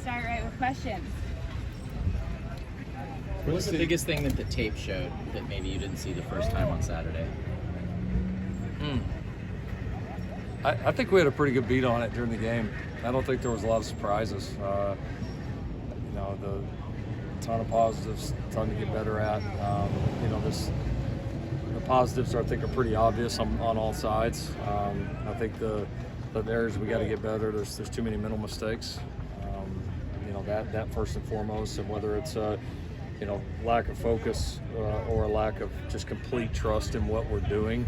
start right with questions. What was the biggest thing that the tape showed that maybe you didn't see the first time on Saturday? I think we had a pretty good beat on it during the game. I don't think there was a lot of surprises. The ton of positives, ton to get better at. The positives I think are pretty obvious on all sides. I think the areas we got to get better. There's too many mental mistakes. That first and foremost, and whether it's lack of focus or a lack of just complete trust in what we're doing.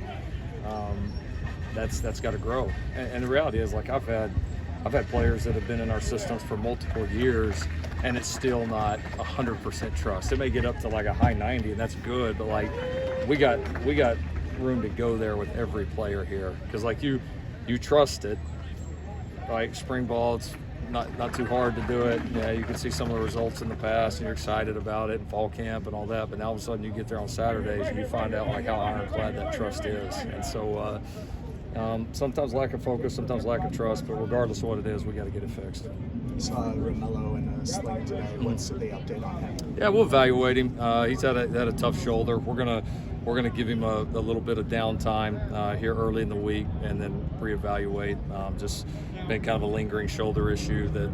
That's got to grow. And the reality is, like, I've had players that have been in our systems for multiple years, and it's still not 100% trust. It may get up to like a high 90, and that's good. But like, we got room to go there with every player here, because like you trust it. Like spring ball, it's not too hard to do it. Yeah, you can see some of the results in the past, and you're excited about it, and fall camp and all that. But now all of a sudden, you get there on Saturdays, and you find out like how ironclad that trust is. And so. Sometimes lack of focus, sometimes lack of trust, but regardless of what it is, we got to get it fixed. You saw Romello in a sling today. What's the update on him? Yeah, we'll evaluate him. He's had a tough shoulder. We're gonna give him a little bit of downtime here early in the week, and then reevaluate. Just been kind of a lingering shoulder issue that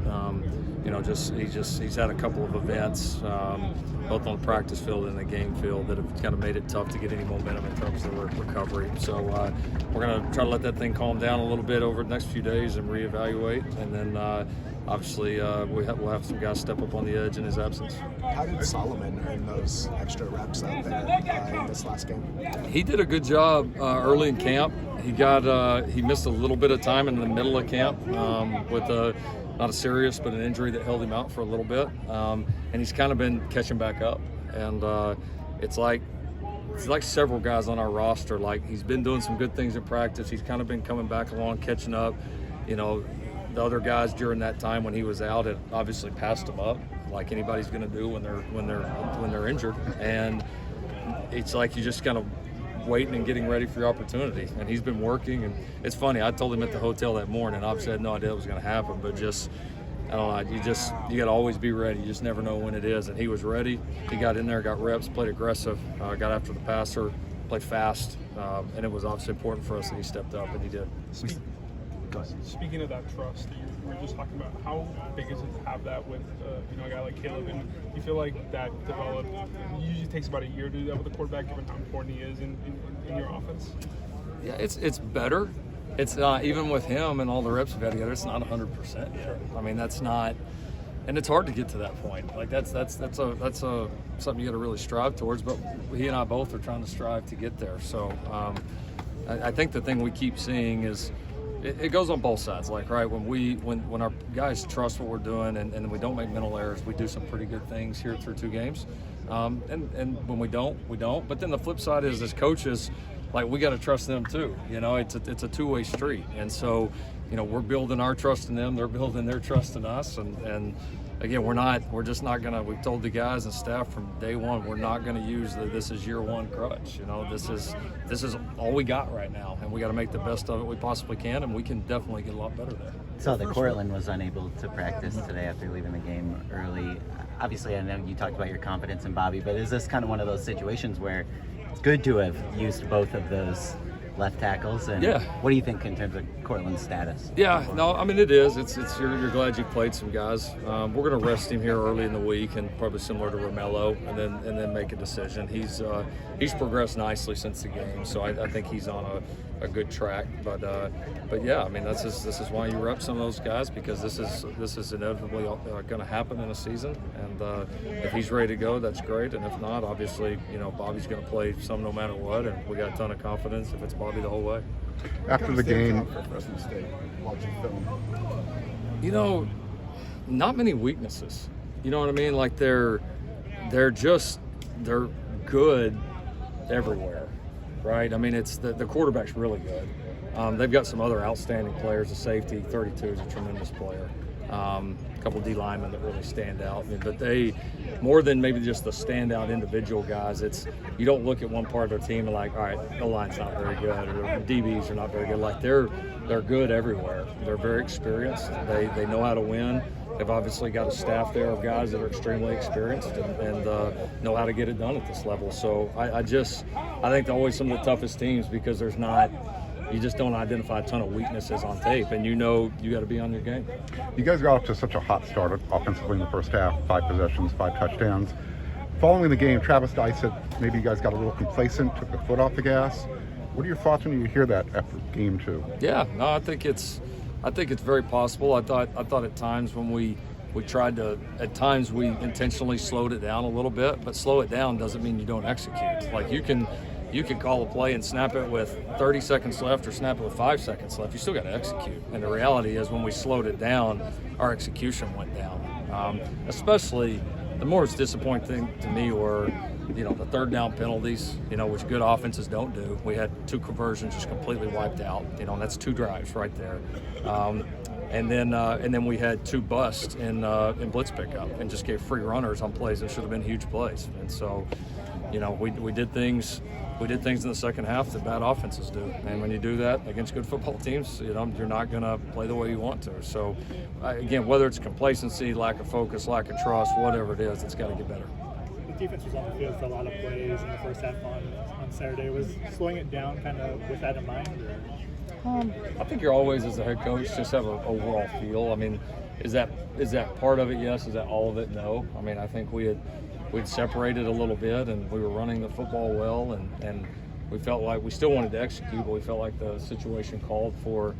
he's had a couple of events, both on the practice field and the game field, that have kind of made it tough to get any momentum in terms of recovery. So we're going to try to let that thing calm down a little bit over the next few days and reevaluate. And then obviously we'll have some guys step up on the edge in his absence. How did Solomon earn those extra reps out there in this last game? He did a good job early in camp. He missed a little bit of time in the middle of camp with not a serious, but an injury that held him out for a little bit. And he's kind of been catching back up. And it's like several guys on our roster. Like, he's been doing some good things in practice. He's kind of been coming back along, catching up. The other guys during that time when he was out had obviously passed him up, like anybody's going to do when they're injured. And it's like you just kind of waiting and getting ready for your opportunity. And he's been working, and it's funny, I told him at the hotel that morning, obviously I had no idea it was going to happen, but just, I don't know, you got to always be ready. You just never know when it is. And he was ready. He got in there, got reps, played aggressive, got after the passer, played fast, and it was obviously important for us that he stepped up, and he did. Speaking of that trust that you were just talking about, how big is it to have that with a guy like Caleb? And you feel like that developed? It usually takes about a year to do that with a quarterback, given how important he is in your offense. Yeah, it's better. It's not, even with him and all the reps we've had together, it's not 100% yet. I mean, that's not, and it's hard to get to that point. Like that's something you got to really strive towards. But he and I both are trying to strive to get there. So I think the thing we keep seeing is, it goes on both sides. Like, right, when our guys trust what we're doing and we don't make mental errors, we do some pretty good things here through 2 games. And when we don't, we don't. But then the flip side is, as coaches, like, we got to trust them too. It's a two-way street. And so, we're building our trust in them, they're building their trust in us. And again, we're just not gonna, we've told the guys and staff from day one, we're not gonna use this is year one crutch. This is all we got right now, and we got to make the best of it we possibly can, and we can definitely get a lot better there. So that Cortland was unable to practice today after leaving the game early. Obviously, I know you talked about your confidence in Bobby, but is this kind of one of those situations where it's good to have used both of those left tackles? And yeah. What do you think in terms of Cortland's status? Yeah, no, I mean, it is. It's you're glad you played some guys. We're going to rest him here early in the week, and probably similar to Romello, and then make a decision. He's progressed nicely since the game, so I think he's on a good track. But yeah, I mean, this is why you rep some of those guys, because this is inevitably going to happen in a season. And if he's ready to go, that's great. And if not, obviously, Bobby's going to play some no matter what, and we got a ton of confidence if it's Bobby the whole way. After the game, for Fresno State, watching film, not many weaknesses. You know what I mean? Like they're good everywhere, right? I mean, it's the quarterback's really good. They've got some other outstanding players. The safety, 32, is a tremendous player. A couple D linemen that really stand out. But they, more than maybe just the standout individual guys, it's you don't look at one part of their team and like, all right, the line's not very good, or the DBs are not very good. Like they're good everywhere. They're very experienced. They know how to win. They've obviously got a staff there of guys that are extremely experienced and know how to get it done at this level. So I think they're always some of the toughest teams because you just don't identify a ton of weaknesses on tape, and you got to be on your game. You guys got off to such a hot start offensively in the first half, 5 possessions, 5 touchdowns. Following the game, Travis Dye said maybe you guys got a little complacent, took the foot off the gas. What are your thoughts when you hear that after game 2? Yeah, no, I think it's very possible. I thought at times when we tried to, at times we intentionally slowed it down a little bit, but slow it down doesn't mean you don't execute. Like you can call a play and snap it with 30 seconds left or snap it with 5 seconds left. You still got to execute. And the reality is when we slowed it down, our execution went down. Especially the more it's disappointing to me were, the third down penalties, which good offenses don't do. We had 2 conversions just completely wiped out, and that's 2 drives right there. And then we had 2 busts in blitz pickup and just gave free runners on plays that should have been huge plays. And so, we did things in the second half that bad offenses do. And when you do that against good football teams, you're not going to play the way you want to. So, again, whether it's complacency, lack of focus, lack of trust, whatever it is, it's got to get better. The defense was on the field for a lot of plays in the first half on Saturday. Was slowing it down kind of with that in mind? I think you're always, as a head coach, just have an overall feel. I mean, is that part of it? Yes. Is that all of it? No. I mean, I think we'd separated a little bit, and we were running the football well, and we felt like we still wanted to execute, but we felt like the situation called for,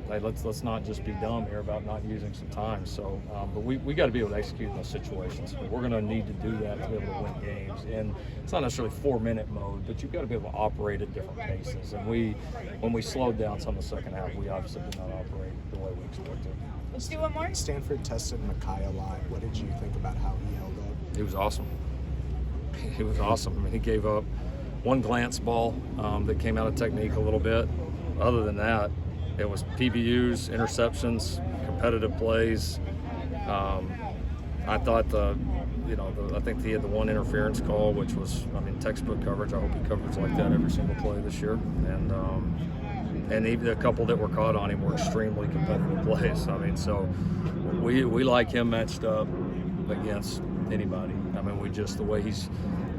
hey, let's not just be dumb here about not using some time. So, but we got to be able to execute in those situations. We're going to need to do that to be able to win games. And it's not necessarily 4-minute mode, but you've got to be able to operate at different paces. And when we slowed down some of the second half, we obviously did not operate the way we expected. Let's do one more. Stanford tested Makai a lot. What did you think about how he held up? He was awesome. He was awesome. I mean, he gave up one glance ball that came out of technique a little bit. Other than that, it was PBUs, interceptions, competitive plays. I thought I think he had the one interference call, which was, textbook coverage. I hope he covers like that every single play this year. And even a couple that were caught on him were extremely competitive plays. So we like him matched up against anybody. The way he's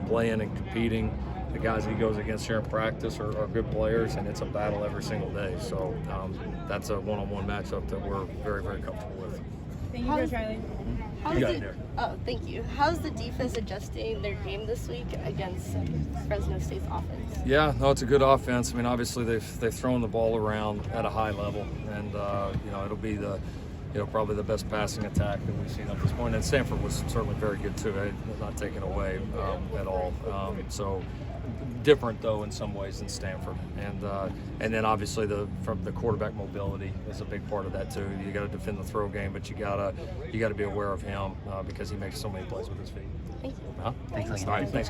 playing and competing, the guys he goes against here in practice are good players, and it's a battle every single day. So that's a one-on-one matchup that we're very, very comfortable with. Thank you, Coach Riley. You got it there. Oh, thank you. How's the defense adjusting their game this week against Fresno State's offense? Yeah, no, it's a good offense. Obviously they've thrown the ball around at a high level, and it'll be probably the best passing attack that we've seen up to this point. And Stanford was certainly very good too. Not taken away at all. So different though in some ways than Stanford. And then obviously from the quarterback mobility is a big part of that too. You got to defend the throw game, but you got to be aware of him because he makes so many plays with his feet. Thank you. Thanks, guys.